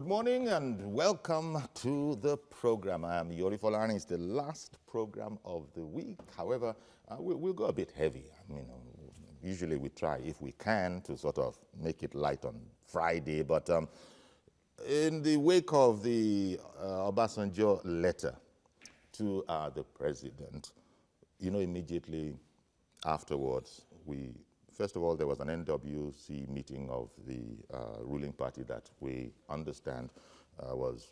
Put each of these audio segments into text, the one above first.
morning and welcome to the program. I am Yori Folani. It's the last program of the week. However, we'll go a bit heavy. I mean, usually we try, if we can, to sort of make it light on Friday. But in the wake of the Obasanjo letter to the president, you know, immediately afterwards, first of all, there was an NWC meeting of the ruling party that we understand was,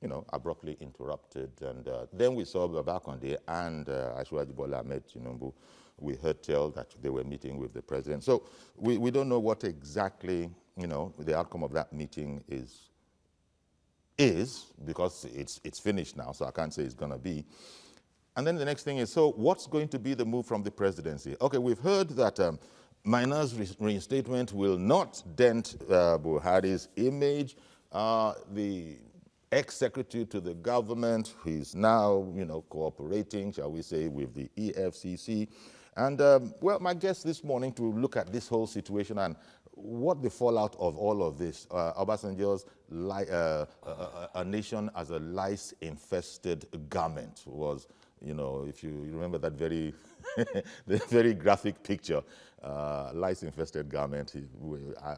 you know, abruptly interrupted. And then we saw Babakande and Ashwaji Bola Ahmed Tinubu. We heard tell that they were meeting with the president. So we don't know what exactly, you know, the outcome of that meeting is because it's finished now, so I can't say it's going to be. And then the next thing is, so what's going to be the move from the presidency? Okay, we've heard that Minor's reinstatement will not dent Buhari's image. The ex-secretary to the government, who is now, you know, cooperating, shall we say, with the EFCC. And, well, my guest this morning to look at this whole situation and what the fallout of all of this, Obasanjo's a nation as a lice-infested garment was, you know, if you remember that very, the very graphic picture, lice-infested garment.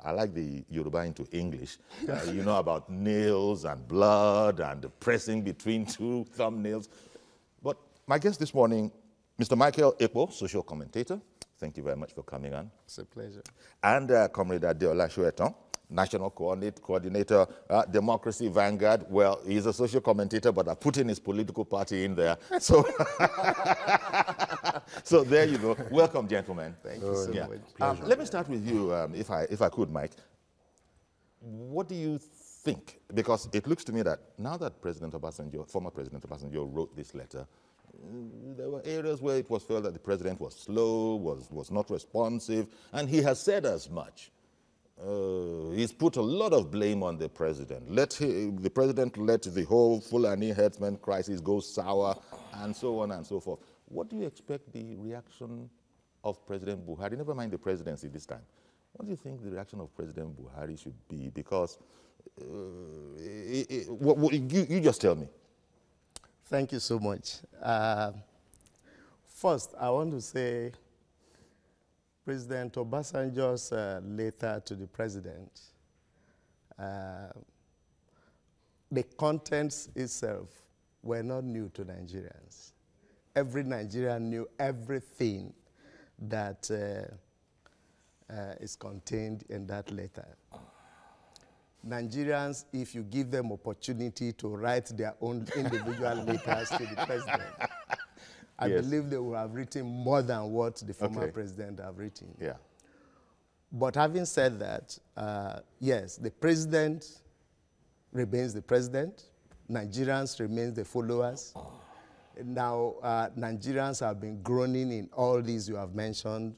I like the Yoruba into English. You know, about nails and blood and the pressing between two thumbnails. But my guest this morning, Mr. Michael Ekpo, social commentator. Thank you very much for coming on. It's a pleasure. And Comrade Adeola Soetan, National Coordinator, Democracy Vanguard. Well, he's a social commentator, but I put in his political party in there. So, so there you go. Welcome, gentlemen. Thank you so much. Let me start with you, if I could, Mike. What do you think? Because it looks to me that now that President Obasanjo, former President Obasanjo, wrote this letter, there were areas where it was felt that the president was slow, was not responsive, and he has said as much. He's put a lot of blame on the president. The president let the whole Fulani herdsman crisis go sour, and so on and so forth. What do you expect the reaction of President Buhari, never mind the presidency this time, what do you think the reaction of President Buhari should be? Because, you just tell me. Thank you so much. First, I want to say President Obasanjo's letter to the president, the contents itself were not new to Nigerians. Every Nigerian knew everything that is contained in that letter. Nigerians, if you give them opportunity to write their own individual letters to the president, I believe they will have written more than what the former president have written. Yeah. But having said that, yes, the president remains the president. Nigerians remain the followers. Now, Nigerians have been groaning in all these you have mentioned,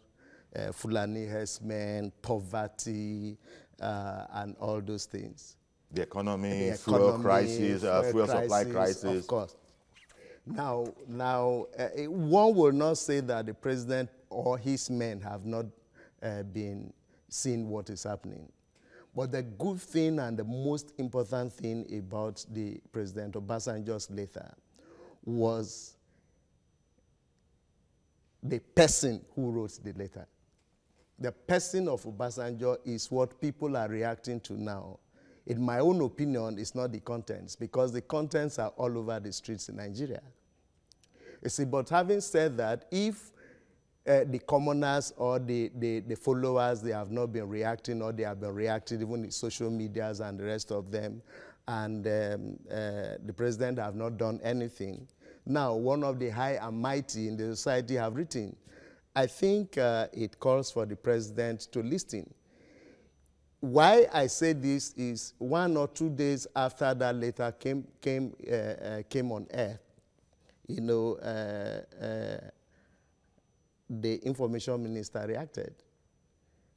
Fulani herdsmen, poverty, and all those things. The economy, fuel crisis, fuel supply crisis. Of course. Now, one will not say that the president or his men have not been seeing what is happening. But the good thing and the most important thing about the President Obasanjo's letter was the person who wrote the letter. The person of Obasanjo is what people are reacting to now. In my own opinion, it's not the contents, because the contents are all over the streets in Nigeria. You see, but having said that, if the commoners or the followers, they have not been reacting, or they have been reacting even in social medias and the rest of them, and the president have not done anything, now one of the high and mighty in the society have written, I think it calls for the president to listen. Why I say this is 1 or 2 days after that letter came on air, you know, the information minister reacted.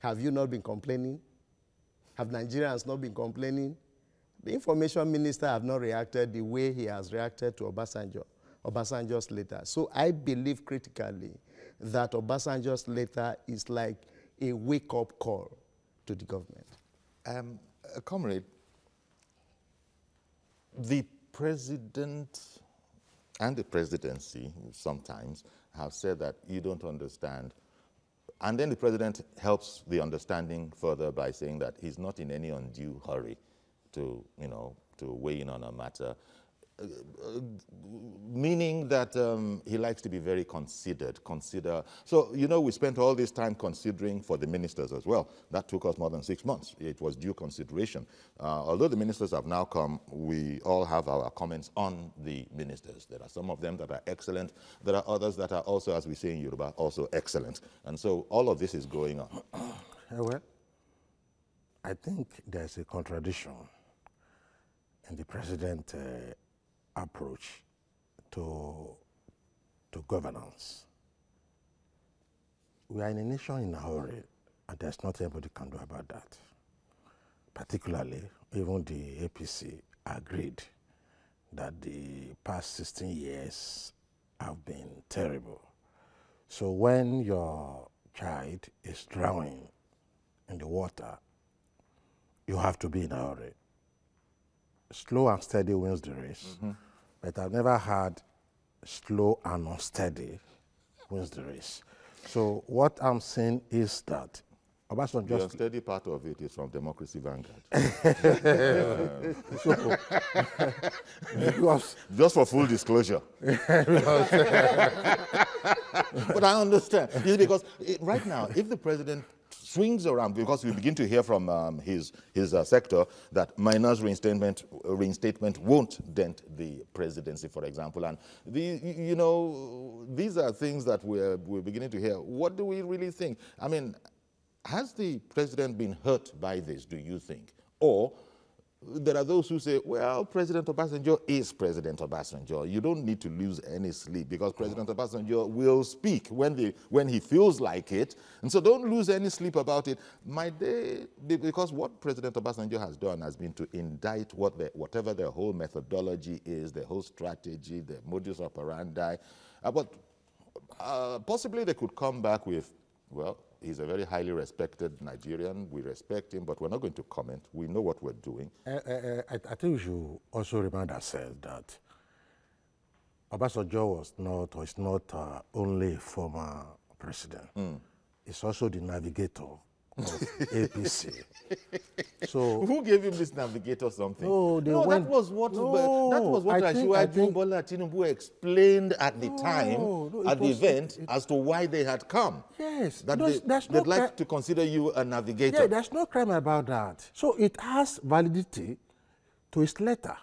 Have you not been complaining? Have Nigerians not been complaining? The information minister have not reacted the way he has reacted to Obasanjo's letter. So I believe critically that Obasanjo's letter is like a wake-up call to the government. Comrade, The president and the presidency sometimes have said that you don't understand. And then the president helps the understanding further by saying that he's not in any undue hurry to, to weigh in on a matter. Meaning that he likes to be very considered. So, we spent all this time considering for the ministers as well. That took us more than 6 months. It was due consideration. Although the ministers have now come, we all have our comments on the ministers. There are some of them that are excellent. There are others that are also, as we say in Yoruba, also excellent. And so all of this is going on. Well, I think there's a contradiction in the president approach to governance. We are in a nation in a hurry, and there's nothing anybody can do about that. Particularly, even the APC agreed that the past 16 years have been terrible. So when your child is drowning in the water, you have to be in a hurry. Slow and steady wins the race, but I've never had slow and unsteady wins the race. So what I'm saying is that Obasanjo The unsteady part of it is from Democracy Vanguard. Just for full disclosure. But I understand. Because right now, if the president swings around, because we begin to hear from his sector that minors reinstatement won't dent the presidency, for example. And these are things that we're beginning to hear. What do we really think? I mean, has the president been hurt by this, do you think? Or there are those who say, well, President Obasanjo is President Obasanjo. You don't need to lose any sleep because President Obasanjo will speak when he feels like it. And so don't lose any sleep about it. Because what President Obasanjo has done has been to indict whatever their whole methodology is, their whole strategy, their modus operandi. But possibly they could come back with, well, he's a very highly respected Nigerian. We respect him, but we're not going to comment. We know what we're doing. I think we should also remind ourselves that Obasanjo is not only a former president. He's also the navigator of APC. So who gave him this navigator something? That was what Bola Tinubu explained at the time, at the event, as to why they had come. Yes. That they'd like to consider you a navigator. Yeah, there's no crime about that. So it has validity to his letter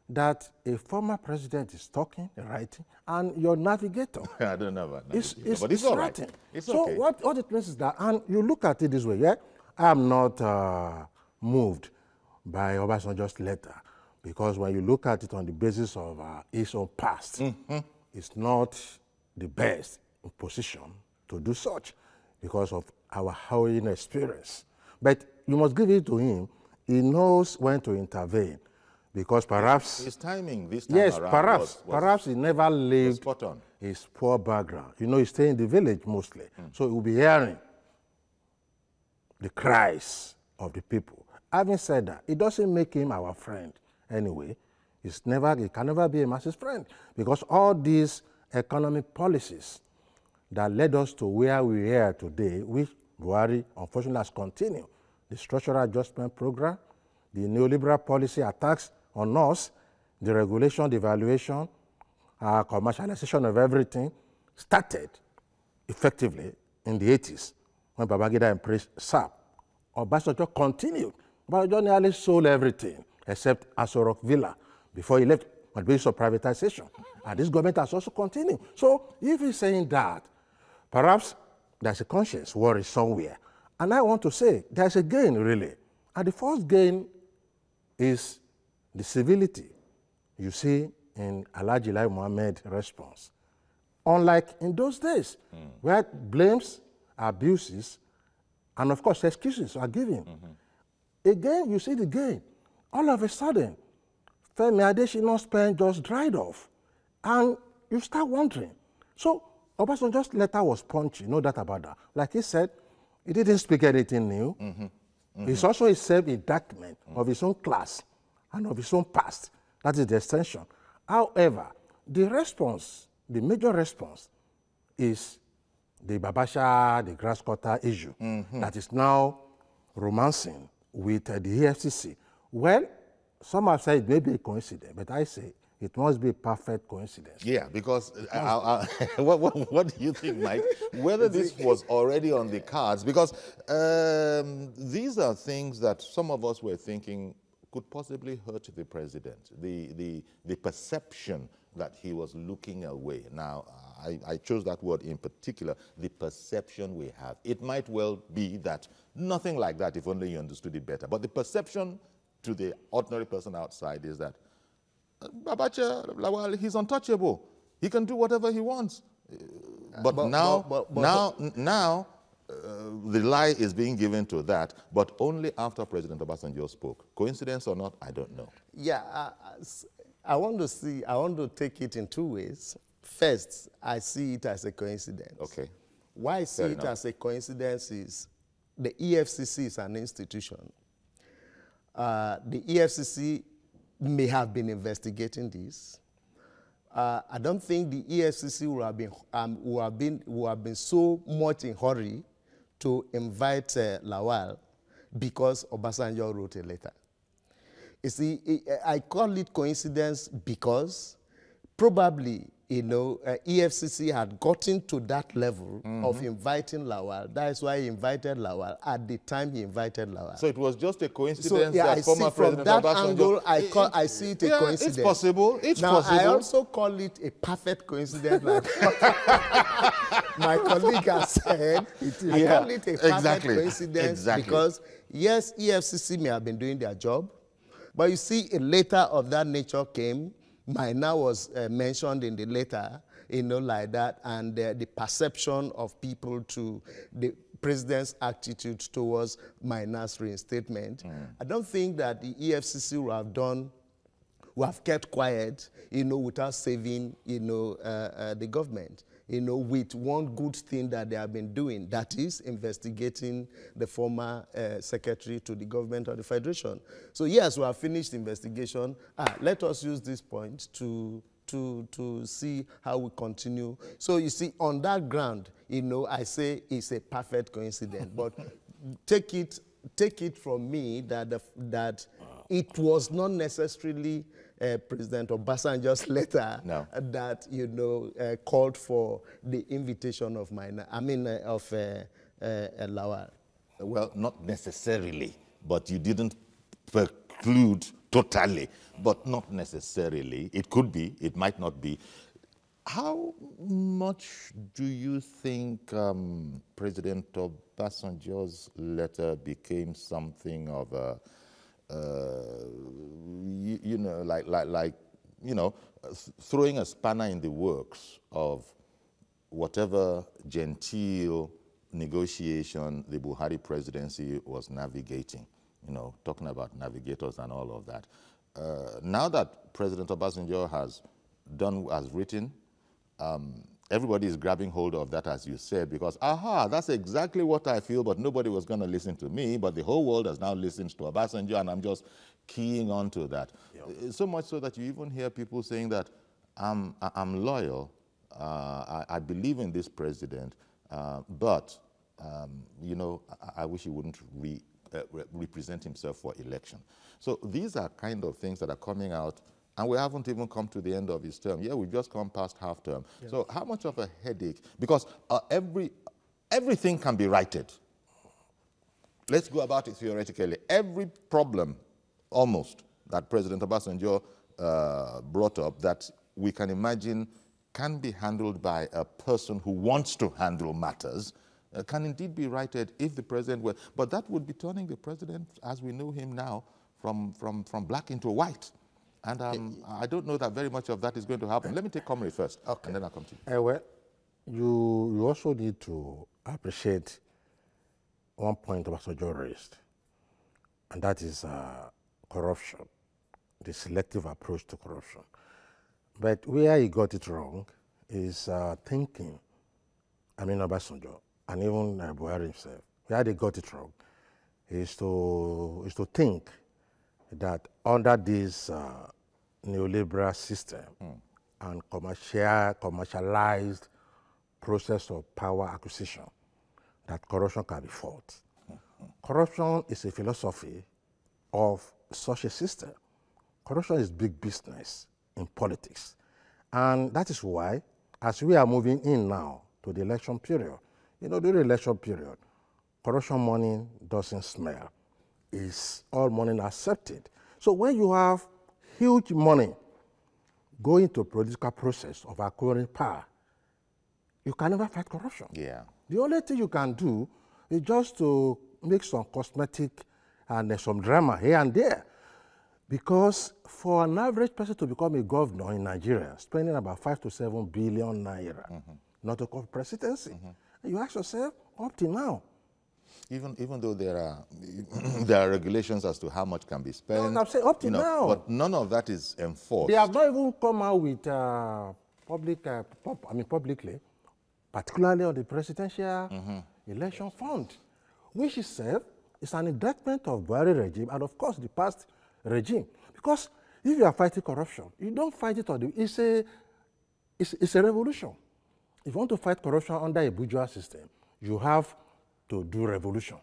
that a former president is talking, writing, and your navigator. I don't know about navigator, but it's all right. It's okay. So what it means is that, and you look at it this way, yeah? I am not moved by Obasanjo's letter because when you look at it on the basis of his own past, it's not the best in position to do such because of our harrowing experience. But you must give it to him. He knows when to intervene. Because perhaps his timing this time around perhaps he never lived spot on. His poor background. He stayed in the village mostly. So he will be hearing the cries of the people. Having said that, it doesn't make him our friend anyway. He can never be a massive friend because all these economic policies that led us to where we are today, which Buhari unfortunately has continued, the structural adjustment program, the neoliberal policy attacks on us, the regulation, the valuation, commercialization of everything started effectively in the 80s when Babangida embraced SAP. Obasanjo continued. Obasanjo nearly sold everything except Aso Rock Villa before he left on the basis of privatization. And this government has also continued. So if he's saying that, perhaps there's a conscience worry somewhere. And I want to say there's a gain, really. And the first gain is the civility you see in Alhaji Lai Mohammed response. Unlike in those days, where blames, abuses, and of course excuses are given. Again, you see the gain. All of a sudden, Femi Adesina's pen just dried off. And you start wondering. So Obasanjo's letter was punchy, no doubt about that. Like he said, he didn't speak anything new. It's also a self-indictment of his own class and of his own past That is the extension. However, the response, the major response, is the Babasha, the grass cutter issue that is now romancing with the EFCC. Well, some have said it may be a coincidence, but I say it must be a perfect coincidence. Yeah, because what do you think, Mike? Whether this was already on the cards, because these are things that some of us were thinking could possibly hurt the president, the perception that he was looking away. Now, I chose that word in particular, the perception we have. It might well be that nothing like that if only you understood it better. But the perception to the ordinary person outside is that Abacha, Lawal, he's untouchable. He can do whatever he wants. But now, the lie is being given to that, but only after President Obasanjo spoke. Coincidence or not, I don't know. Yeah, I want to take it in two ways. First, I see it as a coincidence. Okay. Why I see it as a coincidence is the EFCC is an institution. The EFCC may have been investigating this. I don't think the EFCC would have been so much in hurry to invite Lawal because Obasanjo wrote a letter. You see, I call it coincidence because probably, EFCC had gotten to that level of inviting Lawal. That is why he invited Lawal at the time he invited Lawal. So it was just a coincidence that I former see from President that Obasanjo... angle, I see it a coincidence. It's possible. It's possible. I also call it a perfect coincidence, like my colleague has said. I call it a perfect coincidence because, yes, EFCC may have been doing their job, but you see, a letter of that nature came. Mina was mentioned in the letter, like that, and the perception of people to the president's attitude towards Mina's reinstatement. I don't think that the EFCC would have kept quiet, without saving, the government, with one good thing that they have been doing, that is investigating the former secretary to the government of the Federation. So yes, we have finished the investigation. Let us use this point to see how we continue. So you see, on that ground, I say it's a perfect coincidence, but take it from me that it was not necessarily President Obasanjo's letter that called for the invitation of Lawal. Well, not necessarily, but you didn't preclude totally, but not necessarily. It could be, it might not be. How much do you think President Obasanjo's letter became something of a throwing a spanner in the works of whatever genteel negotiation the Buhari presidency was navigating, talking about navigators and all of that. Now that President Obasanjo has written, everybody is grabbing hold of that, as you said, because, that's exactly what I feel, but nobody was going to listen to me, but the whole world has now listened to Obasanjo, and I'm just keying on to that. Yep. So much so that you even hear people saying that I'm loyal, I believe in this president, but, I wish he wouldn't represent himself for election. So these are kind of things that are coming out. And we haven't even come to the end of his term. Yeah, we've just come past half term. Yes. So how much of a headache? Because everything can be righted. Let's go about it theoretically. Every problem, almost, that President Obasanjo brought up that we can imagine can be handled by a person who wants to handle matters can indeed be righted if the president were. But that would be turning the president, as we know him now, from black into white. And I don't know that very much of that is going to happen. Let me take Comrie first, and then I'll come to you. Well, you also need to appreciate one point Obasanjo raised, and that is corruption, the selective approach to corruption. But where he got it wrong is thinking, Obasanjo, and even Buhari himself, where they got it wrong is to think that under this neoliberal system and commercialized process of power acquisition that corruption can be fought. Corruption is a philosophy of such a system. Corruption is big business in politics. And that is why, as we are moving in now to the election period, you know, during the election period, corruption money doesn't smell. It's all money accepted. So when you have huge money going to political process of acquiring power, you can never fight corruption. Yeah. The only thing you can do is just to make some cosmetic and some drama here and there. Because for an average person to become a governor in Nigeria, spending about 5 to 7 billion naira, not to call presidency, you ask yourself, up to now. Even though there are there are regulations as to how much can be spent, No, I'm saying up to now. but none of that is enforced. They have not even come out with publicly, particularly on the presidential election fund, which itself is an indictment of Buhari regime and of course the past regime. Because if you are fighting corruption, you don't fight it on the, it's a revolution. If you want to fight corruption under a bourgeois system, you have to do revolution.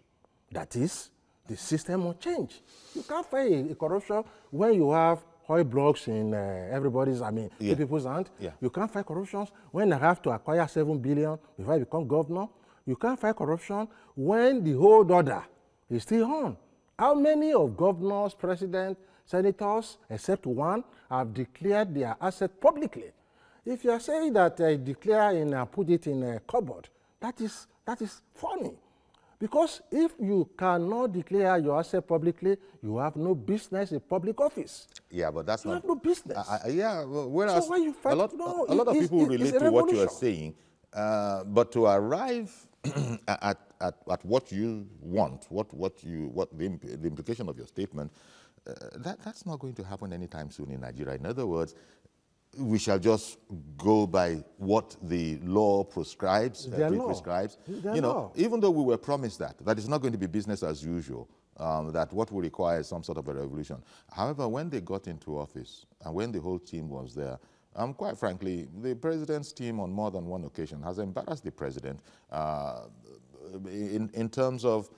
That is, the system will change. You can't fight a corruption when you have oil blocks in everybody's, people's hand. Yeah. You can't fight corruption when I have to acquire 7 billion before I become governor. You can't fight corruption when the whole order is still on. How many of governors, presidents, senators, except one, have declared their asset publicly? If you are saying that declare and put it in a cupboard, that is funny. Because if you cannot declare your asset publicly, you have no business in public office. Yeah, but that's you not... have no business. Yeah, well, whereas so why you fight? a lot of people relate to what you are saying, but to arrive at what you want, what the implication of your statement, that's not going to happen anytime soon in Nigeria. In other words, we shall just go by what the law prescribes, prescribes. You know, even though we were promised that it's not going to be business as usual, that what we require is some sort of a revolution. However, when they got into office and when the whole team was there, quite frankly, the president's team on more than one occasion has embarrassed the president in terms of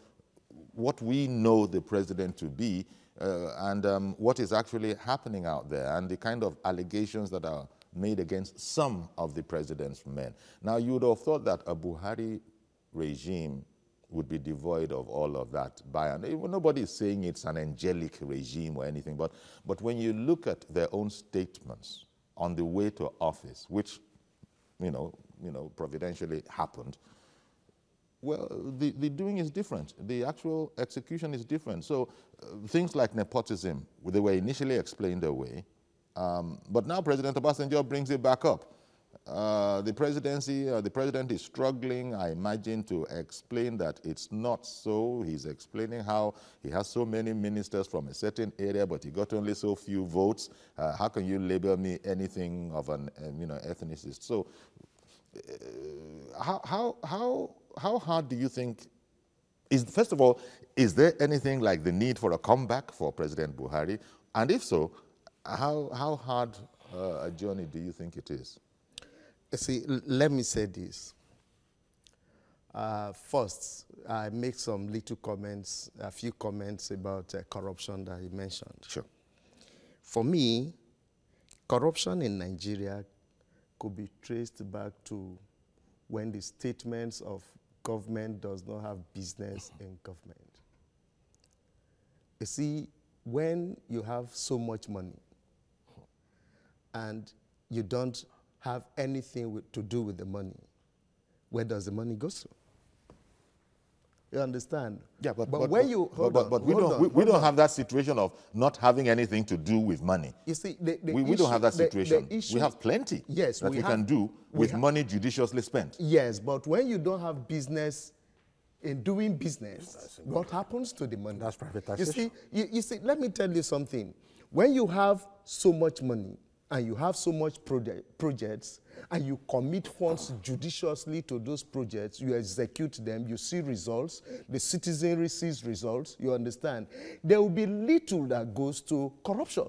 what we know the president to be, and what is actually happening out there and the kind of allegations that are made against some of the president's men. Now, you would have thought that a Buhari regime would be devoid of all of that. Nobody is saying it's an angelic regime or anything, but when you look at their own statements on the way to office, which, providentially happened, well, the doing is different. The actual execution is different. So things like nepotism, they were initially explained away, but now President Obasanjo brings it back up. The president is struggling, I imagine, to explain that it's not so. He's explaining how he has so many ministers from a certain area, but he got only so few votes. How can you label me anything of an ethnicist? So how hard do you think, first of all, is there anything like the need for a comeback for President Buhari? And if so, how hard a journey do you think it is? See, let me say this. First, I make some little comments, a few comments about corruption that you mentioned. Sure. For me, corruption in Nigeria could be traced back to when the statements of government does not have business in government. You see, when you have so much money and you don't have anything to do with the money, where does the money go to? You understand? Yeah, but when you we don't have that situation of not having anything to do with money. You see, we don't have that situation. The issue, we have plenty that we can do with money judiciously spent. Yes, but when you don't have business in doing business, what happens to the money? That's privatization. You see, let me tell you something. When you have so much money and you have so much projects and you commit funds judiciously to those projects, you execute them, you see results, the citizenry sees results, you understand, there will be little that goes to corruption.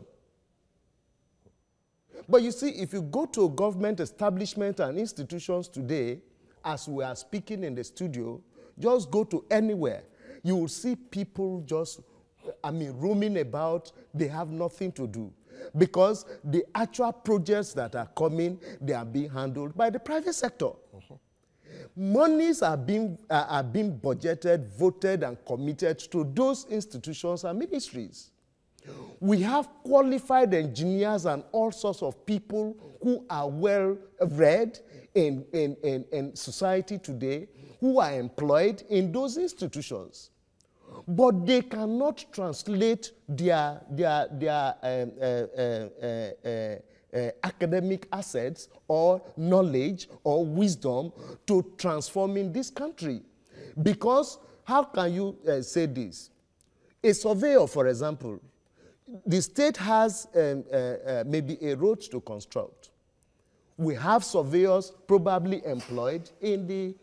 But you see, if you go to government establishment and institutions today, as we are speaking in the studio, just go to anywhere, you will see people just, roaming about. They have nothing to do. Because the actual projects that are coming, they are being handled by the private sector. Monies are being budgeted, voted, and committed to those institutions and ministries. We have qualified engineers and all sorts of people who are well read in society today, who are employed in those institutions. But they cannot translate their academic assets or knowledge or wisdom to transforming this country. Because how can you say this? A surveyor, for example, the state has maybe a road to construct. We have surveyors probably employed in the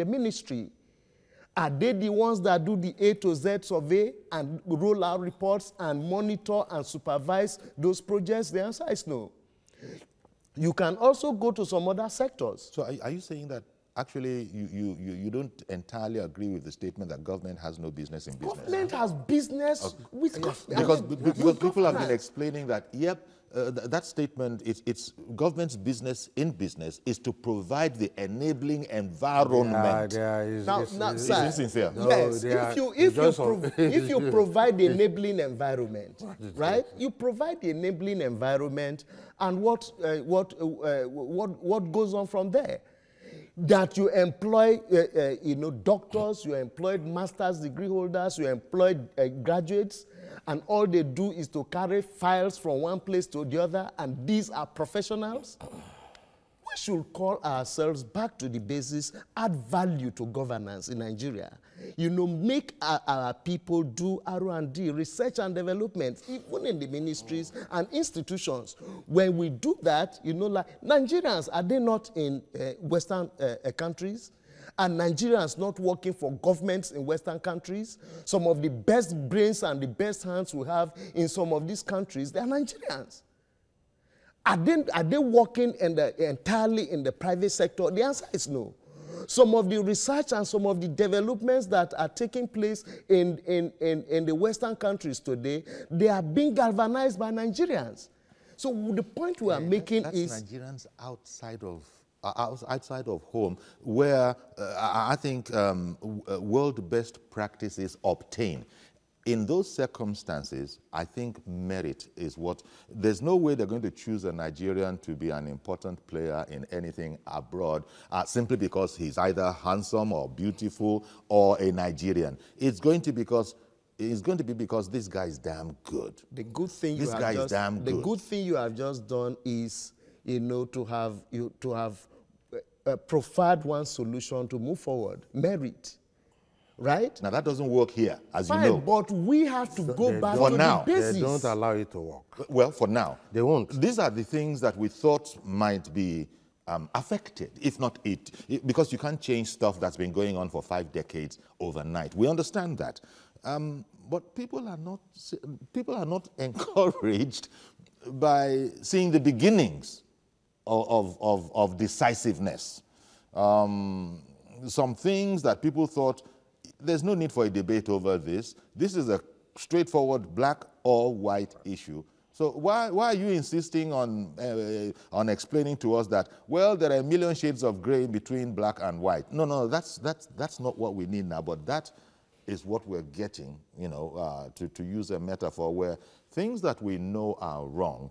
ministry. Are they the ones that do the A to Z survey and roll out reports and monitor and supervise those projects? The answer is no. You can also go to some other sectors. So are you saying that actually you don't entirely agree with the statement that government has no business in business? Government has business with government. Because people have been explaining that, yep, that statement, it's government's business in business is to provide the enabling environment. Is sincere? Yes, if you provide the enabling environment, right? You provide the enabling environment, and what goes on from there? That you employ, doctors, you employ master's degree holders, you employ graduates, and all they do is to carry files from one place to the other, and these are professionals. We should call ourselves back to the basis, add value to governance in Nigeria. Make our people do R&D, research and development, even in the ministries and institutions. When we do that, like Nigerians, are they not in Western countries? And Nigerians not working for governments in Western countries? Some of the best brains and the best hands we have in some of these countries, they are Nigerians. Are they working entirely in the private sector? The answer is no. Some of the research and some of the developments that are taking place in the Western countries today, they are being galvanized by Nigerians. So the point we are making is Nigerians outside of home, where I think world best practices obtain. In those circumstances, I think merit is what, there's no way they're going to choose a Nigerian to be an important player in anything abroad simply because he's either handsome or beautiful or a Nigerian. It's going to be because this guy is damn good. The good thing The good thing you have just done is, to have profiled one solution to move forward. Merit. Right? Now, that doesn't work here, as Fine, you know. But we have to go back for to now, the basis. They don't allow it to work. Well, for now. They won't. These are the things that we thought might be affected, if not because you can't change stuff that's been going on for 5 decades overnight. We understand that. But people are not encouraged by seeing the beginnings of decisiveness. Some things that people thought, there's no need for a debate over this. This is a straightforward black or white issue. So why are you insisting on explaining to us that, well, there are a million shades of gray between black and white? No, that's not what we need now. But that is what we're getting, to use a metaphor, where things that we know are wrong,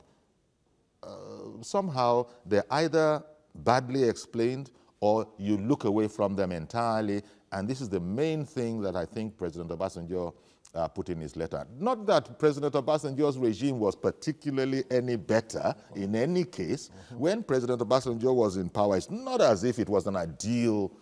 somehow they're either badly explained or you look away from them entirely. And this is the main thing that I think President Obasanjo put in his letter. Not that President Obasanjo's regime was particularly any better in any case. When President Obasanjo was in power, it's not as if it was an ideal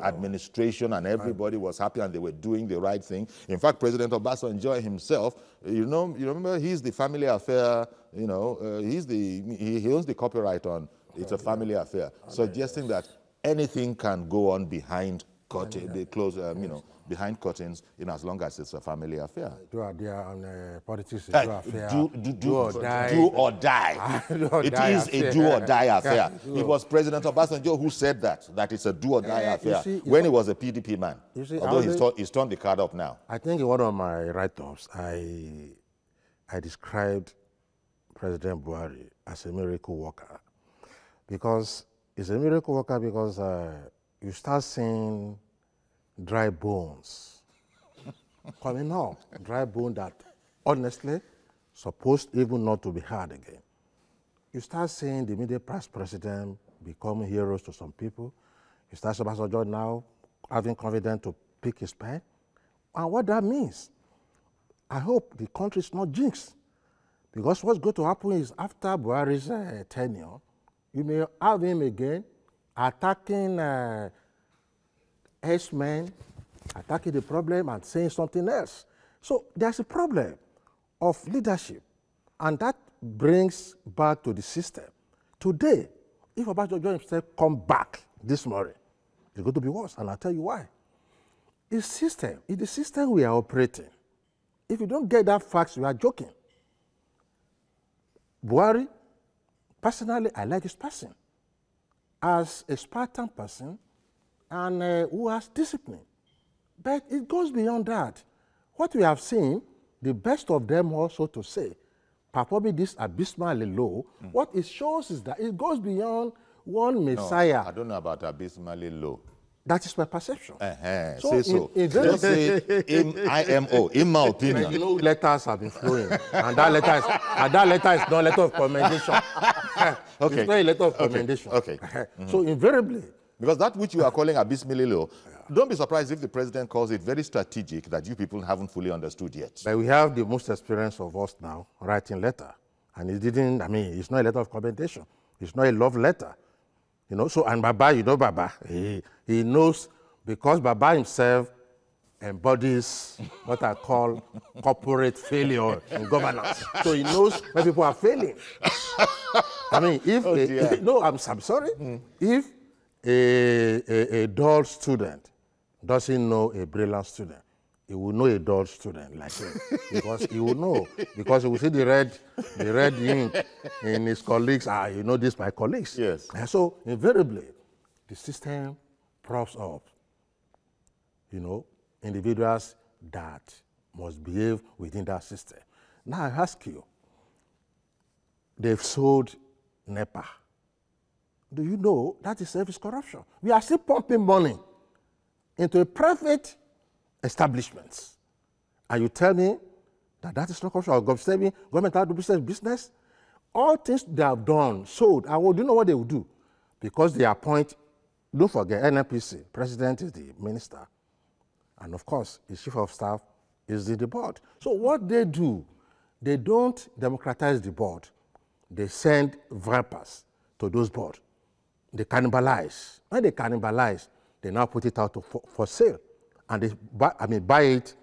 administration and everybody was happy and they were doing the right thing. In fact, President Obasanjo himself, you remember he's the family affair, he owns the copyright on It's a Family Affair, suggesting that anything can go on behind they close, you know, behind curtains, you know, as long as it's a family affair. Do on politics, do affair, Do or die. do or die It is a do or die affair. Yeah. It was President Obasanjo who said that it's a do or die affair when he was a PDP man. Although he's turned the card up now. I think in one of my write-ups, I described President Buhari as a miracle worker, because he's a miracle worker because you start seeing dry bones coming out, dry bone that honestly supposed even not to be hard again. You start seeing the immediate past president become heroes to some people. You start seeing Obasanjo now having confidence to pick his pen. And what that means, I hope the country is not jinxed, because what's going to happen is after Buhari's tenure, you may have him again attacking S-men, attacking the problem and saying something else. So there's a problem of leadership, and that brings back to the system. Today, if Obasanjo himself come back this morning, it's going to be worse, and I'll tell you why. It's the system we are operating. If you don't get that fact, you are joking. Buhari, personally, I like this person as a Spartan person and who has discipline. But it goes beyond that. What we have seen, the best of them also to say, performing this abysmally low, what it shows is that it goes beyond one Messiah. No, I don't know about abysmally low. That is my perception. Say so. Just say IMO, in my opinion. You know, letters have been flowing, and that letter is not a letter of commendation. Okay. It's not a letter of commendation. Okay. So invariably, because that which you are calling abysmally low, don't be surprised if the president calls it very strategic that you people haven't fully understood yet. but we have the most experience of us now writing letter, and it didn't. I mean, it's not a letter of commendation. It's not a love letter. You know, so, and Baba, you know Baba, he knows, because Baba himself embodies what I call corporate failure in governance. So he knows when people are failing. I mean, if, no, I'm sorry, if a dull student doesn't know a brilliant student, he will know a dull student like him, because he will know, because he will see the red ink in his colleagues. You know this, my colleagues. Yes. And so invariably, the system props up, you know, individuals that must behave within that system. Now I ask you, they've sold NEPA. Do you know that is service corruption? We are still pumping money into a private establishments, and you tell me that is not corruption, or government have to do business? All things they have done, sold, and do you know what they will do? Because they appoint, don't forget, NNPC, president is the minister, and of course, his chief of staff is the board. So what they do, they don't democratize the board. They send vipers to those boards. They cannibalize. When they cannibalize, they now put it out for sale, and they buy it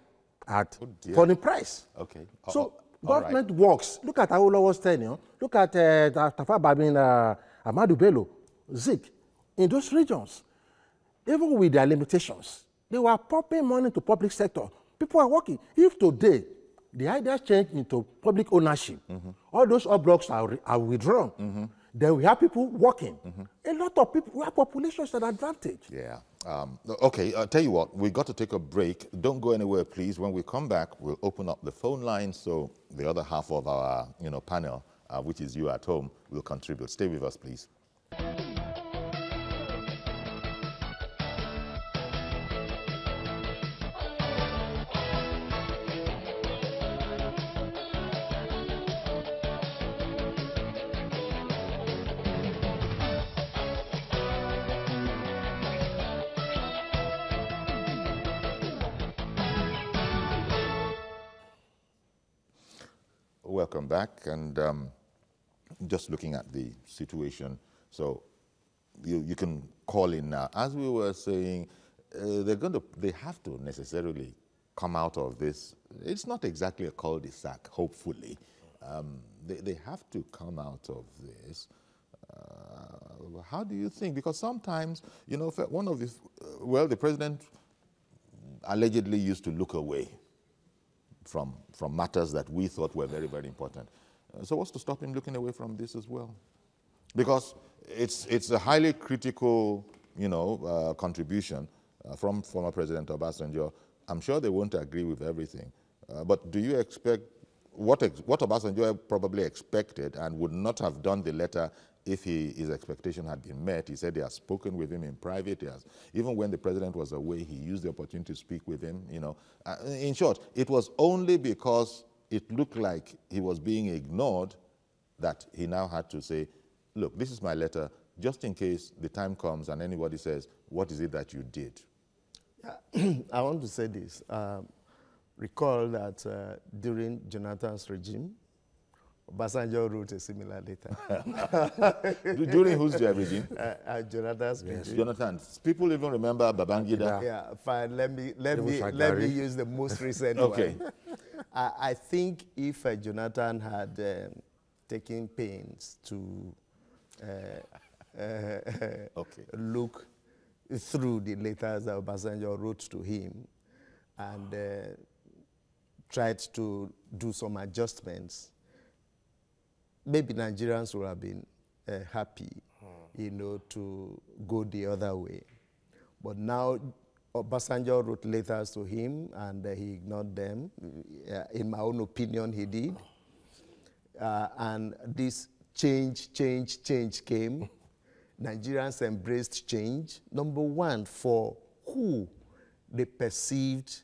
at funny price. Okay. So government works. Look at Awolowo's tenure. Look at Tafa Babin, Ahmadu Bello, Zik. In those regions, even with their limitations, they were pumping money to public sector. People are working. If today the idea change into public ownership, all those blocks are withdrawn, then we have people working. A lot of people, we have populations at advantage. Yeah. Okay, I'll tell you what, we got to take a break. Don't go anywhere, please. When we come back, we'll open up the phone line so the other half of our panel, which is you at home, will contribute. Stay with us, please. Welcome back, and just looking at the situation, so you can call in now. As we were saying, they have to necessarily come out of this. It's not exactly a cul-de-sac, hopefully. They have to come out of this. how do you think? Because sometimes, you know, one of the, well, the president allegedly used to look away from matters that we thought were very, very important. So what's to stop him looking away from this as well? Because it's a highly critical, you know, contribution from former President Obasanjo. I'm sure they won't agree with everything. But do you expect, what Obasanjo probably expected and would not have done the letter if his expectation had been met? He said he has spoken with him in private. Even when the president was away, he used the opportunity to speak with him. You know, in short, it was only because it looked like he was being ignored that he now had to say, look, this is my letter, just in case the time comes and anybody says, what is it that you did? I want to say this. Recall that during Jonathan's regime, Obasanjo wrote a similar letter. During whose regime? Jonathan's regime. Jonathan. People even remember Babangida. Yeah, fine. Let me use the most recent okay. one. I think if Jonathan had taken pains to look through the letters that Obasanjo wrote to him and tried to do some adjustments, maybe Nigerians would have been happy, you know, to go the other way. But now Obasanjo wrote letters to him and he ignored them. In my own opinion, he did. And this change came. Nigerians embraced change. Number one, for who they perceived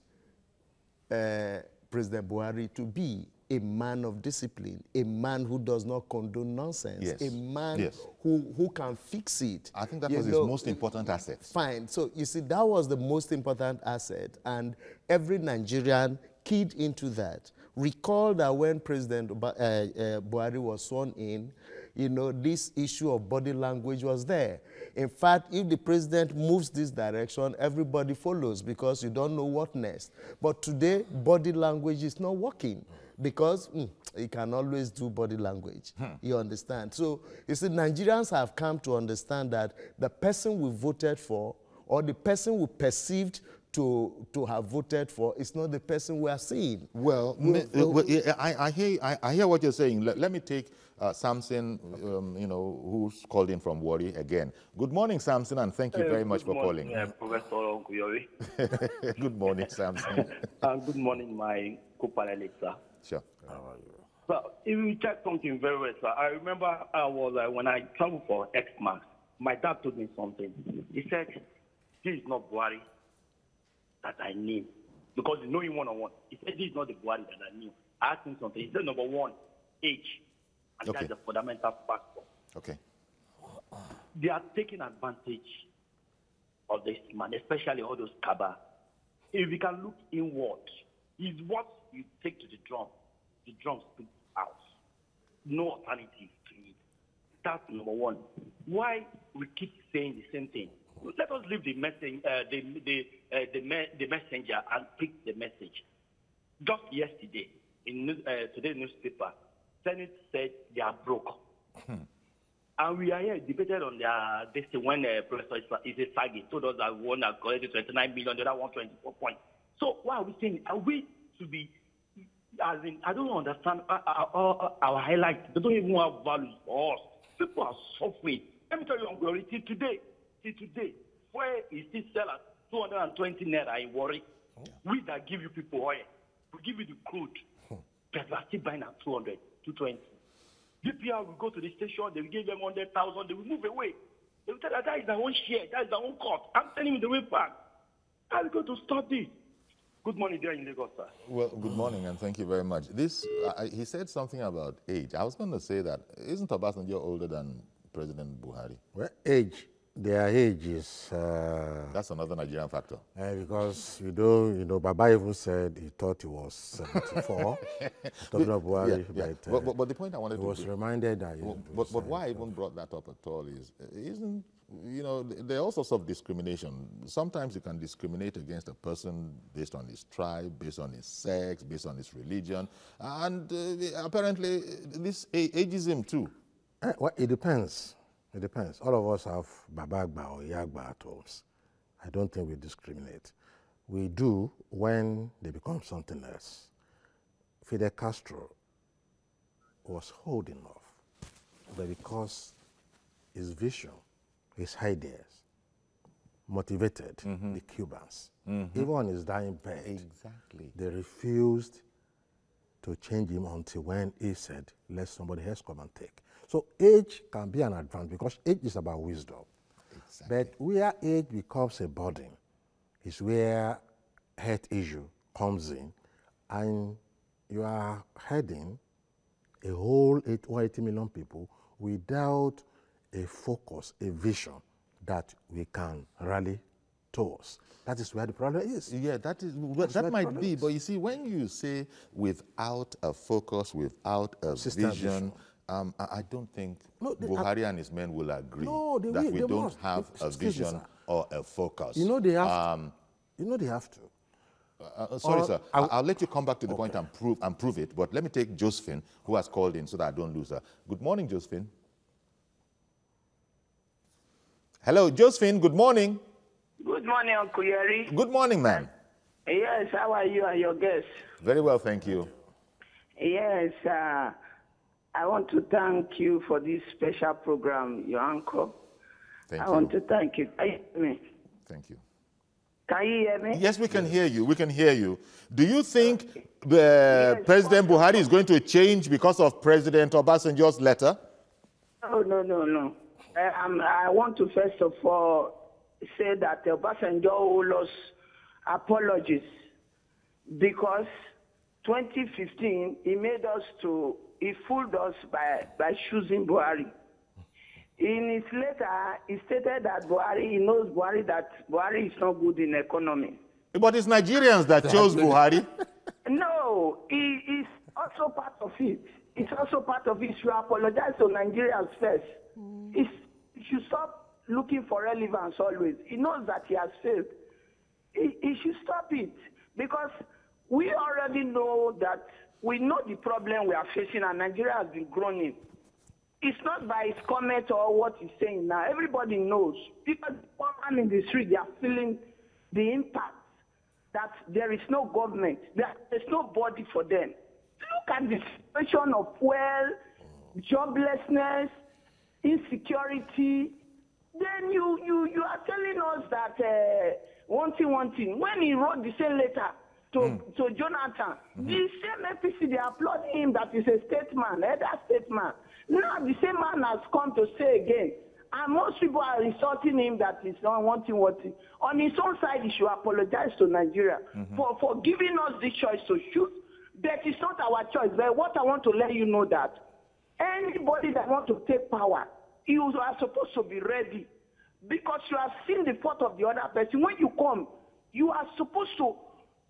President Buhari to be: a man of discipline, a man who does not condone nonsense, yes. a man yes. who can fix it. I think that was his most important asset. Fine. So you see, that was the most important asset, and every Nigerian keyed into that. Recall that when President Buhari was sworn in, you know, this issue of body language was there. In fact, if the president moves this direction, everybody follows because you don't know what next. But today, body language is not working because you can always do body language. You understand? So you see, Nigerians have come to understand that the person we voted for or the person we perceived to have voted for is not the person we are seeing. Well, I hear what you're saying. Let me take Samson, you know, who's called in from Warri again. Good morning, Samson, and thank you very much for calling. Professor Nkuyori. Good morning, Samson. And good morning, my co-panelist, sir. Sure. How are you? So, if you check something very well, sir, I remember I was when I traveled for Xmas, my dad told me something. He said, "This is not Buhari that I knew," because you know him one-on-one. He said, "This is not the Buhari that I knew." I asked him something. He said, number one, age. And okay. That's the fundamental factor. Okay. They are taking advantage of this man, especially all those cabal. If you can look inward, is what you take to the drum speaks out. No alternative to it. That's number one. Why we keep saying the same thing? Let us leave the messenger and pick the message. Just yesterday, in today's newspaper, Senate said they are broke. And we are here debated on this when Professor Isesagi told us that one has collected 29 million, the other 124 points. So why are we saying, are we to be, as in, I don't understand our highlights. They don't even have values for us. People are suffering. Let me tell you, till today, where is this seller 220 naira in Warri? We that give you people oil, we give you the crude, but we are still buying at 200, 220. DPR will go to the station, they will give them 100,000, they will move away. They will tell that is their own share, that is their own cost. I'm telling you the way back. How are we going to stop this? Good morning there in Lagos, sir. Well, good morning, and thank you very much. This, he said something about age. I was going to say that, isn't Obasanjo older than President Buhari? Well, age. Their age is... That's another Nigerian factor. Because, you know, Baba even said he thought he was 74. Talking about Buhari. Yeah. But the point I wanted to... He was reminded that... But why I even brought that up at all is, isn't, you know, there are all sorts of discrimination. Sometimes you can discriminate against a person based on his tribe, based on his sex, based on his religion. And apparently, this ageism too. Well, it depends. It depends. All of us have Babagba or Yagba at homes. I don't think we discriminate. We do when they become something else. Fidel Castro was holding off, but because his vision, his ideas, motivated the Cubans. Even on his dying bed, Exactly. they refused to change him until when he said, let somebody else come and take. So age can be an advantage because age is about wisdom. Exactly. But where age becomes a burden is where health issue comes in, and you are heading a whole 180 million people without a focus, a vision that we can rally towards. That is where the problem is. Yeah, that might be. But you see, when you say without a focus, without a vision, I don't think Buhari and his men will agree that we don't have a vision or a focus. You know they have to. You know they have to. Sorry, sir. I'll let you come back to the point and prove it. But let me take Josephine, who has called in, so that I don't lose her. Good morning, Josephine. Hello, Josephine. Good morning. Good morning, Uncle Yeri. Good morning, ma'am. Yes, how are you and your guests? Very well, thank you. Yes, I want to thank you for this special program, your uncle. Thank I you. want to thank you. Can you hear me? Thank you. Can you hear me? Yes, we can hear you. We can hear you. Do you think President Buhari is going to change because of President Obasanjo's letter? No. I want to first of all say that Obasanjo owes us apologies because 2015 he fooled us by choosing Buhari. In his letter, he stated that he knows that Buhari is not good in economy. But it's Nigerians that chose Buhari. No, he is also part of it. It's also part of it. You apologize to Nigerians first. He should stop looking for relevance always. He knows that he has failed. He should stop it because we already know that we know the problem we are facing and Nigeria has been groaning. It's not by his comment or what he's saying now. Everybody knows. People in the street, they are feeling the impact that there is no government. There's nobody for them. Look at the situation of fuel, joblessness, insecurity. Then you are telling us that one thing. When he wrote the same letter to Jonathan, the same APC, they applaud him that he's a statesman, elder statesman. Now the same man has come to say again, and most people are insulting him that he's not wanting. On his own side, he should apologize to Nigeria for giving us the choice to choose. But it's not our choice. But what I want to let you know that anybody that wants to take power, you are supposed to be ready because you have seen the fault of the other person. When you come, you are supposed to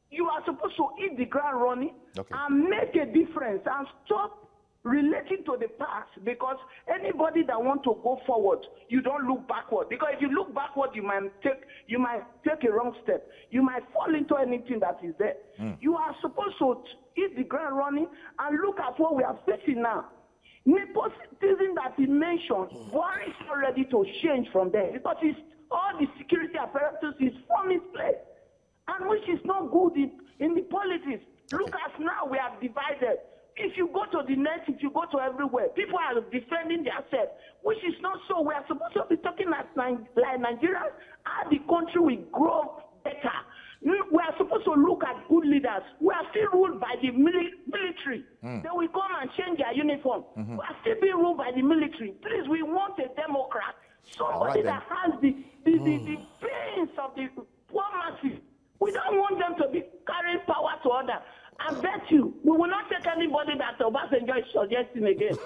hit the ground running and make a difference and stop relating to the past, because anybody that wants to go forward, you don't look backward. Because if you look backward, you might take a wrong step. You might fall into anything that is there. You are supposed to hit the ground running and look at what we are facing now. Nepotism that he mentioned, Buhari is not ready to change from there because all the security apparatus is from his place, and which is not good in the politics. Look at now, we are divided. If you go to the net, if you go to everywhere, people are defending themselves, which is not so. We are supposed to be talking like Nigerians, how the country will grow better. We are supposed to look at good leaders. We are still ruled by the military. They will come and change their uniform. We are still being ruled by the military. Please, we want a Democrat. Somebody that has the pains of the poor masses. We don't want them to be carrying power to others. I bet you, we will not take anybody that Obasanjo is suggesting again.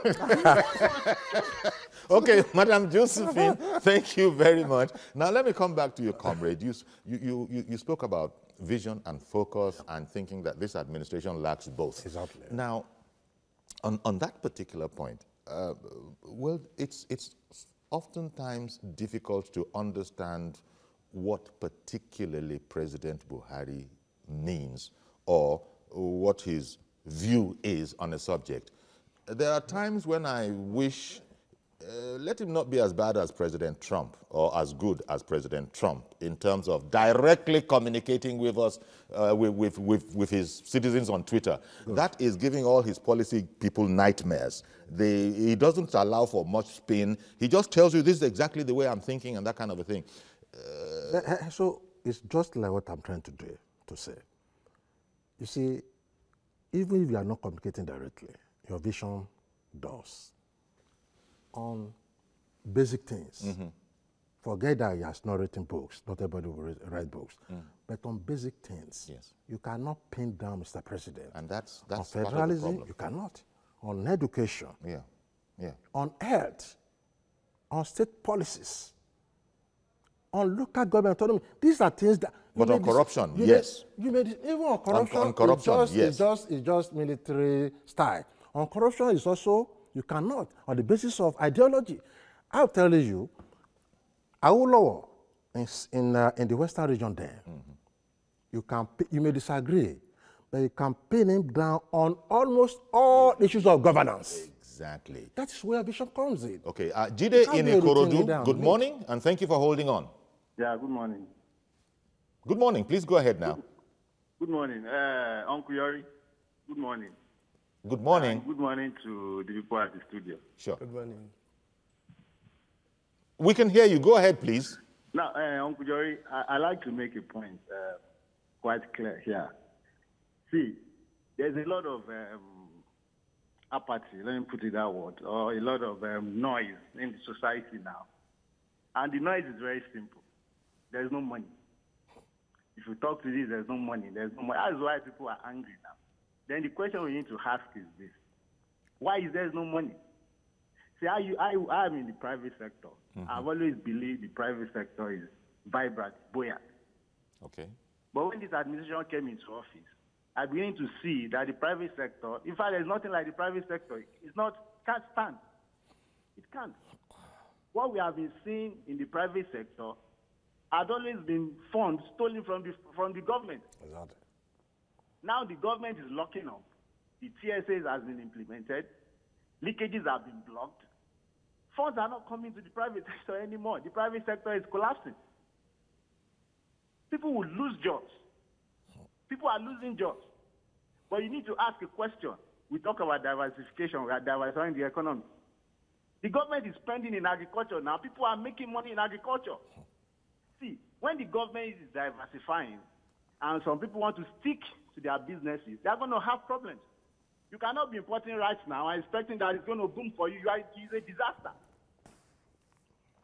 Okay, Madam Josephine, thank you very much. Now let me come back to your comrade. You spoke about vision and focus and thinking that this administration lacks both. Exactly. Now, on that particular point, well, it's oftentimes difficult to understand what particularly President Buhari means or what his view is on a subject. There are times when I wish let him not be as bad as President Trump or as good as President Trump in terms of directly communicating with us, with his citizens on Twitter. Good. That is giving all his policy people nightmares. He doesn't allow for much spin. He just tells you this is exactly the way I'm thinking and that kind of a thing. So it's just like what I'm trying to say. You see, even if you are not communicating directly, your vision does. On basic things, forget that he has not written books, not everybody will write books, but on basic things, you cannot pin down Mr. President. And that's on federalism, you cannot. On education, on health, on state policies, on local government autonomy. These are things that... But on corruption, yes. Even on corruption, on corruption, it's just military style. On corruption, it's also... You cannot, on the basis of ideology. I'll tell you, Awolowo in the Western region there, you may disagree, but you can pin him down on almost all issues of governance. Exactly. That is where vision comes in. Okay, Jide in Ikorodu, good morning, and thank you for holding on. Yeah, good morning. Good morning. Please go ahead now. Good morning. Uncle Yori, good morning. Good morning. Good morning to the people at the studio. Sure. Good morning. We can hear you. Go ahead, please. Now, Uncle Jory, I like to make a point quite clear here. See, there's a lot of apathy, let me put it that word, or a lot of noise in the society now. And the noise is very simple. There's no money. If you talk to this, there's no money. There's no money. That's why people are angry now. Then the question we need to ask is this. Why is there no money? See, I'm in the private sector. I've always believed the private sector is vibrant, buoyant. Okay. But when this administration came into office, I'm beginning to see that the private sector, in fact, there's nothing like the private sector. Can't stand. It can't. What we have been seeing in the private sector had always been funds stolen from the government. Exactly. Now the government is locking up. The TSAs has been implemented. Leakages have been blocked. Funds are not coming to the private sector anymore. The private sector is collapsing. People will lose jobs. People are losing jobs. But you need to ask a question. We talk about diversification. We are diversifying the economy. The government is spending in agriculture now. People are making money in agriculture. See, when the government is diversifying and some people want to stick to their businesses, they're going to have problems. You cannot be importing rice now and expecting that it's going to boom for you. It's a disaster.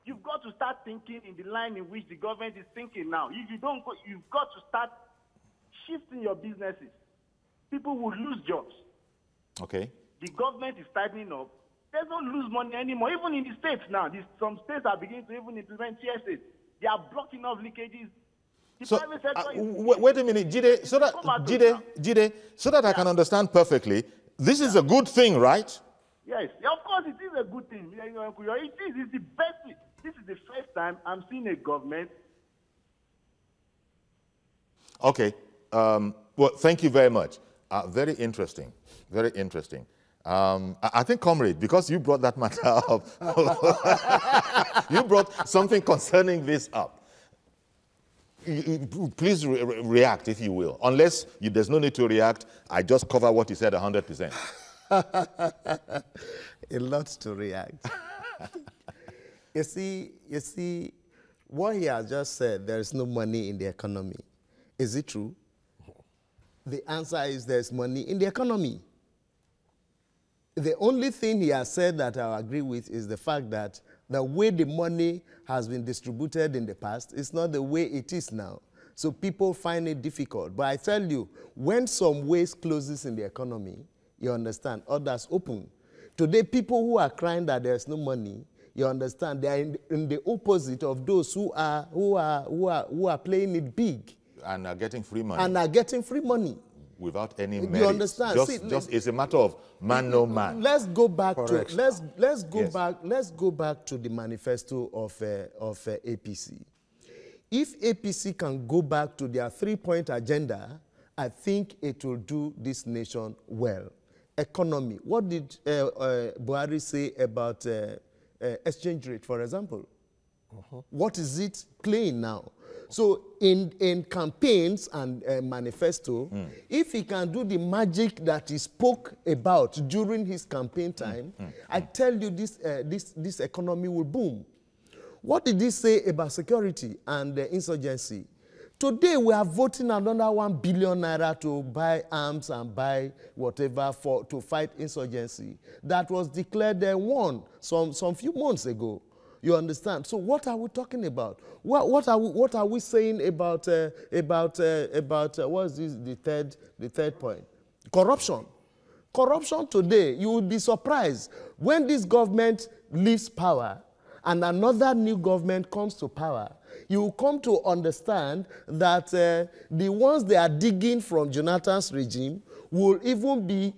You've got to start thinking in the line in which the government is thinking now. If you don't go, you've got to start shifting your businesses. People will lose jobs. Okay. The government is tightening up. They don't lose money anymore. Even in the states now, some states are beginning to even implement TSAs. They are blocking off leakages. So, wait a minute, Jide, so that I can understand perfectly, this is a good thing, right? Yes, of course it is a good thing. It's the best thing. This is the first time I'm seeing a government. Okay, well, thank you very much. Very interesting, very interesting. I think, Comrade, because you brought that matter up, you brought something concerning this up. Please react, if you will. Unless there's no need to react, I just cover what you said 100%. A lot to react. You see, what he has just said, there is no money in the economy. Is it true? The answer is there's money in the economy. The only thing he has said that I agree with is the fact that the way the money has been distributed in the past is not the way it is now. So people find it difficult. But I tell you, when some ways closes in the economy, you understand, others open. Today, people who are crying that there's no money, you understand, they are in the opposite of those who are playing it big. And are getting free money. And are getting free money. Without any merit. You understand? Just it's a matter of man no man. Let's go back to let's go back to the manifesto of APC. If APC can go back to their 3-point agenda, I think it will do this nation well. Economy. What did Buhari say about exchange rate, for example. What is it playing now? So in campaigns and manifesto, if he can do the magic that he spoke about during his campaign time, I tell you this economy will boom. What did he say about security and insurgency? Today we are voting another 1 billion naira to buy arms and buy whatever to fight insurgency. That was declared won some few months ago. You understand? So what are we talking about? What are we saying about what is this, the third point? Corruption. Corruption today, you will be surprised when this government leaves power and another new government comes to power. You will come to understand that the ones they are digging from Jonathan's regime will even be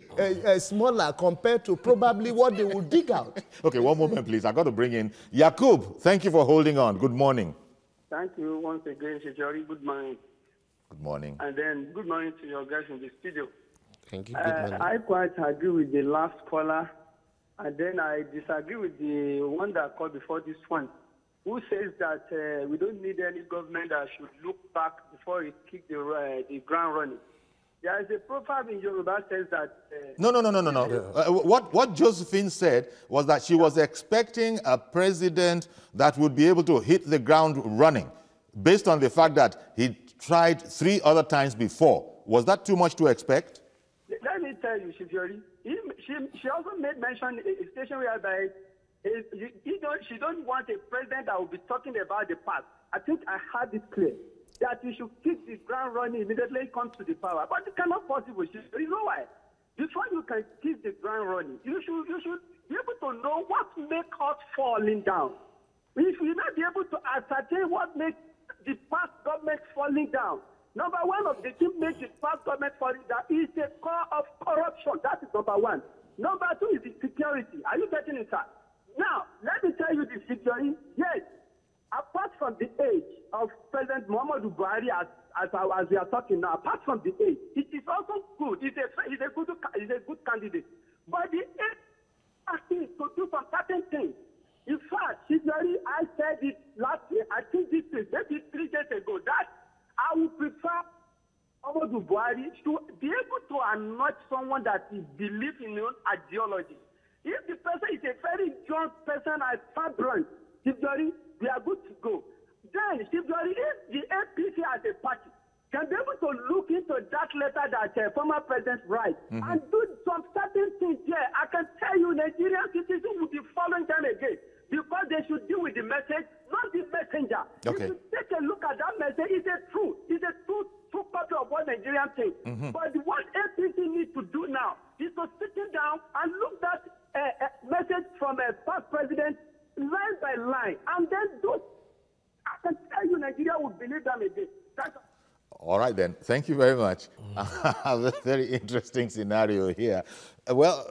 smaller compared to probably what they will dig out. Okay, one moment, please. I've got to bring in Yakub. Thank you for holding on. Good morning. Thank you once again, Shejari. Good morning. Good morning. And then good morning to your guys in the studio. Thank you. Good morning. I quite agree with the last caller, and then I disagree with the one that called before this one, who says that we don't need any government that should look back before it kick the ground running. There is a proverb in Yoruba says that... No. What Josephine said was that she was expecting a president that would be able to hit the ground running based on the fact that he tried 3 other times before. Was that too much to expect? Let me tell you, Shifyori, she also made mention a station whereby she don't want a president that will be talking about the past. I think I had it clear that you should kick the ground running immediately it comes to the power. But it cannot possible. You know why? Before you can kick the ground running, you should be able to know what makes us falling down. If you not be able to ascertain what makes the past government falling down, number one of the things makes the past government falling down is the core of corruption. That is number one. Number two is the security. Are you getting it, sir? Now, let me tell you the security. Yes, apart from the age of President Muhammadu Buhari, as we are talking now, apart from the age, it is also good. He's a good candidate. But the age asking to do some certain things. In fact, I said it last year, I think this is maybe 3 days ago, that I would prefer Muhammadu Buhari to be able to anoint someone that is believes in your ideology. If the person is a very young person and vibrant, we are good to go. Then, if the APC as a party can be able to look into that letter that former president writes and do some certain things there, I can tell you Nigerian citizens will be following them again because they should deal with the message, not the messenger. Okay. If you take a look at that message, it's a true copy of what Nigerians think. But what APC needs to do now is to sit down and look at message from a past president line by line, and then those, I can tell you Nigeria would believe them again. All right, then. Thank you very much. A very interesting scenario here. Well,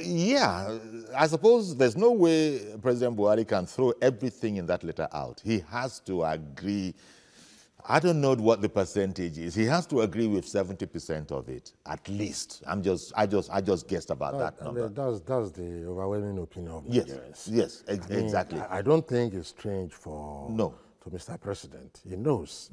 yeah, I suppose there's no way President Buhari can throw everything in that letter out. He has to agree. I don't know what the percentage is. He has to agree with 70% of it, at least. I just guessed about that number. That's the overwhelming opinion of Nigerians. Yes, exactly. I don't think it's strange for to Mr. President. He knows.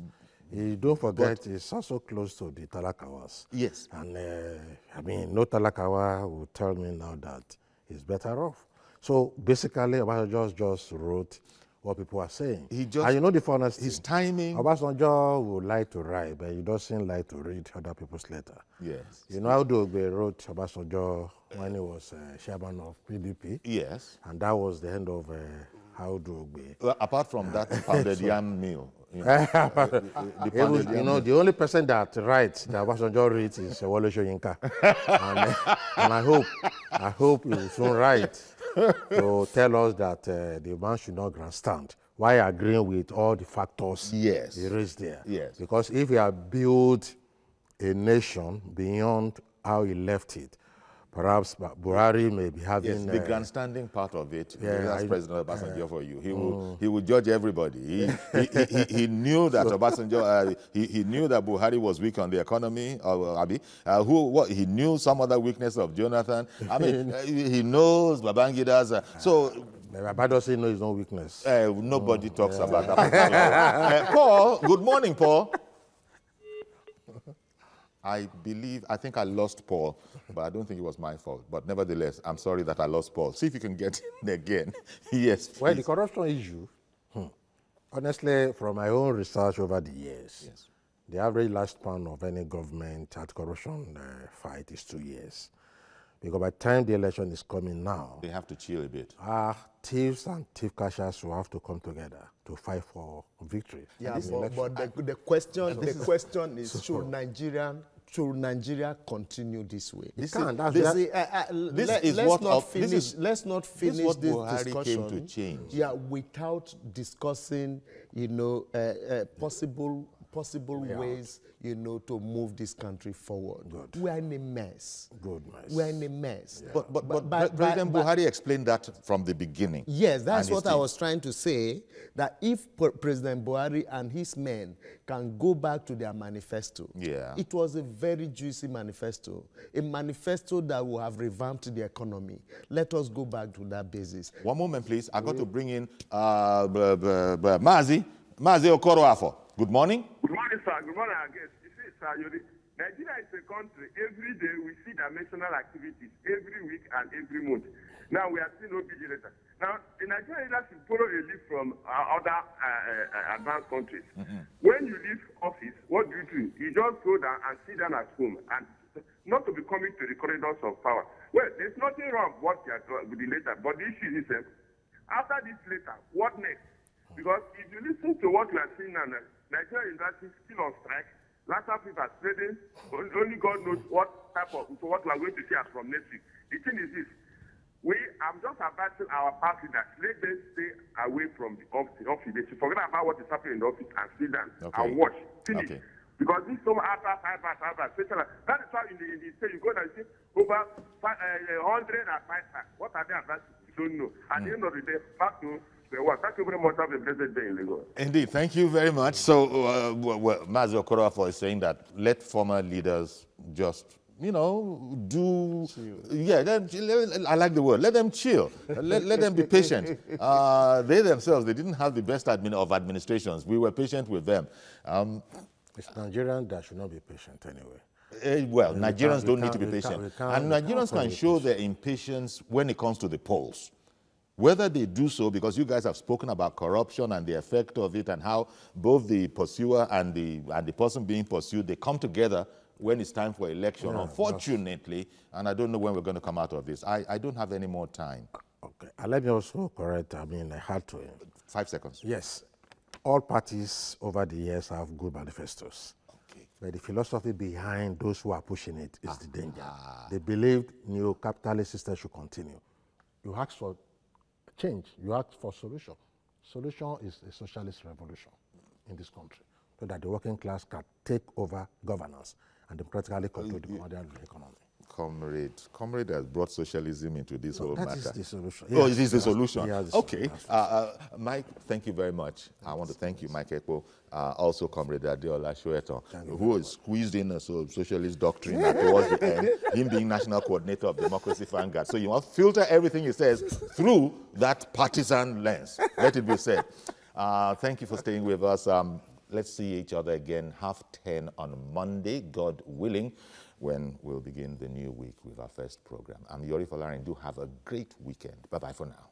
Don't forget, he's also close to the Talakawas. Yes. And no Talakawa will tell me now that he's better off. So basically, Obasanjo just wrote what people are saying. And you know the funnest his timing. Obasanjo would like to write, but he doesn't like to read other people's letter. Yes. You know how Dogbe wrote Obasanjo when he was chairman of PDP? Yes. And that was the end of how Dogbe. Well, apart from that pounded yam meal. The only person that writes that Obasanjo reads is Wole Soyinka. And I hope he will soon write to tell us that the man should not grandstand while agreeing with all the factors he raised there. Yes. Because if he had built a nation beyond how he left it, perhaps Buhari may be having... Yes, the grandstanding part of it, that's President Obasanjo for you. He would judge everybody. He knew that Obasanjo, he knew that Buhari was weak on the economy, he knew some other weakness of Jonathan. I mean, he knows Babangida's. So Babadosi knows his own weakness. Nobody talks about that. Paul, good morning, Paul. I think I lost Paul, but I don't think it was my fault. But nevertheless, I'm sorry that I lost Paul. See if you can get in again. Yes, please. Well, the corruption issue, honestly, from my own research over the years, the average lifespan of any government at corruption fight is 2 years. Because by the time the election is coming now, they have to chill a bit. Thieves and thief catchers will have to come together to fight for victory. Yeah, but the question is, should Nigeria continue this way? Let's not finish this discussion came to change. Yeah, without discussing, possible ways, to move this country forward. Good. We are in a mess. Good mess. We are in a mess. Yeah. But President Buhari explained that from the beginning. Yes, that's what I was trying to say, that if President Buhari and his men can go back to their manifesto, it was a very juicy manifesto, a manifesto that will have revamped the economy. Let us go back to that basis. One moment, please. I got to bring in Mazi Okoroafo. Good morning. Good morning, sir. Good morning, I guess. You see, sir, Nigeria is a country. Every day we see dimensional activities, every week and every month. Now we are seeing no vigilators. Now, the Nigerian leaders should borrow a leaf from other advanced countries. When you leave office, what do? You just go down and sit down at home and not to be coming to the corridors of power. Well, there's nothing wrong with what you are doing with the letter, but the issue is, after this letter, what next? Because if you listen to what we are seeing now, Nigerian university is still on strike. Laptop people are trading. Only God knows what what we are going to see as from next week. The thing is this. I'm just advising our party that let them stay away from the office. They should forget about what is happening in the office and sit down and watch. Finish. Because this is so special. That is why in the state you go and see over 105. What are they advising? We don't know. At the end of the day, back to thank you very much. Have a blessed day in Lagos. Indeed, thank you very much. So, Mazi Okoroafo is saying that let former leaders just, do. Yeah, I like the word. Let them chill. let them be patient. They themselves, they didn't have the best of administrations. We were patient with them. It's Nigerians that should not be patient anyway. Nigerians don't need to be patient. And Nigerians can show their impatience when it comes to the polls. Whether they do so, because you guys have spoken about corruption and the effect of it and how both the pursuer and the person being pursued, they come together when it's time for election, unfortunately, and I don't know when we're going to come out of this. I don't have any more time. Okay. Let me also correct, I had to. 5 seconds. Yes. All parties over the years have good manifestos. Okay. But the philosophy behind those who are pushing it is the danger. They believed neo-capitalist system should continue. You ask for change, you ask for solution. Solution is a socialist revolution in this country, so that the working class can take over governance and democratically control the economy. Comrade has brought socialism into this whole matter. That is the solution. Yes. Oh, it is the solution. Yes, okay. Mike, thank you very much. I want to thank you, Mike Ekpo. Also, Comrade Adeola Soeton, who was squeezed in a socialist doctrine towards the end, him being national coordinator of Democracy Vanguard. So you must filter everything he says through that partisan lens. Let it be said. Thank you for staying with us. Let's see each other again 10:30 on Monday, God willing, when we'll begin the new week with our first program. I'm Yori Folarin. Do have a great weekend. Bye-bye for now.